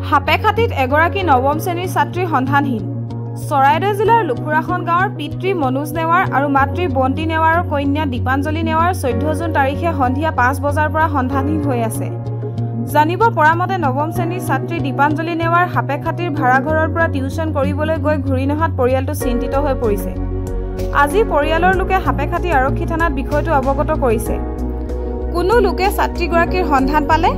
হাপেখাটিত এগৰাকী নৱম শ্ৰেণীৰ ছাত্ৰী সন্ধানহীন। চৰাইদেউ জিলাৰ লুখুৰাখন গাঁৱৰ পিতৃ মনোজ নেৱাৰ আৰু মাতৃ বন্তি নেৱাৰৰ কন্যা দীপাঞ্জলি নেৱাৰ 14 জুন তাৰিখে সন্ধিয়া 5 বজাৰ পৰা সন্ধানহীন হৈ আছে। জানিব পৰা মতে নৱম শ্ৰেণীৰ ছাত্ৰী দীপাঞ্জলি নেৱাৰ হাপেখাটিৰ ভাড়াঘৰৰ পৰা টিউচন কৰিবলৈ গৈ ঘূৰি নহাত পৰিয়ালটো চিন্তিত হৈ পৰিছে। আজি পৰিয়ালৰ লোকে হাপেখাটি আৰক্ষী থানাত বিষয়টো অৱগত কৰিছে। কোনো লোকে ছাত্ৰীগৰাকীৰ সন্ধান পালে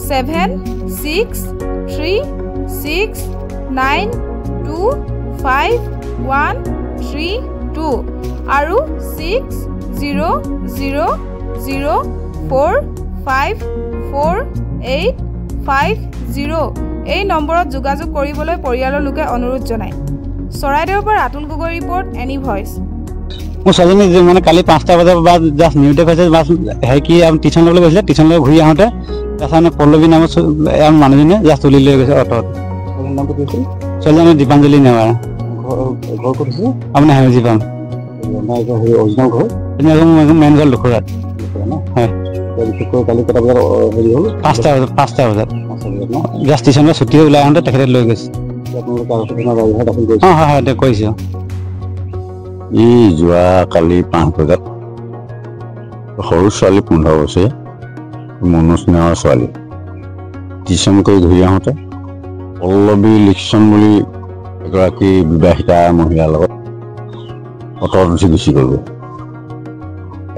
7636962132 আৰু 600004548550 এই নম্বৰত যোগাযোগ কৰিবলৈ পৰিয়ালৰ লোকে অনুৰোধ জনায়। চৰাইদেউৰ পৰা Ratul Gogoi report any voice. মোৰ ছোৱালীজনী মানে কালি 5টা বজাৰ পৰা জাষ্ট নিউতে পাইছে বাছ কি টিউচন ল'বলৈ গৈছিলে। টিউচন লৈ ঘূৰি আহোঁতে তাৰপিছত পল্লৱী নামৰ মানুহজনে জাষ্ট তুলি লৈ গৈছে অটত। ছোৱালীজনী দীপাঞ্জলি নেৱাৰ আপোনাৰ হেমজি পাম মেইন ঘৰ লুখুৰাত। হয় 5টা বজাত জাষ্ট টিউচন পৰা ছুটি ওলাই আহোঁতে তেখেতে লৈ গৈছে। হয় হয় কৈছোঁ। ই যোৱা কালি 5 বজাত সৰু ছোৱালী 15 বছৰীয়া মনোজ নেৱাৰ ছোৱালী টিউচন কৰি ঘূৰি আহোঁতে পল্লৱী লিকচন বুলি এগৰাকী বিবাহিতা মহিলাৰ লগত অটত উঠি গুচি গ'লগৈ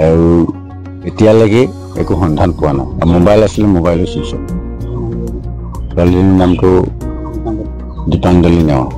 আৰু এতিয়ালৈকে একো সন্ধান পোৱা নাই। মোবাইল আছিলে, মোবাইলো চুইচ অফ। ছোৱালীজনীৰ নামটো দীপাঞ্জলি নেৱাৰ।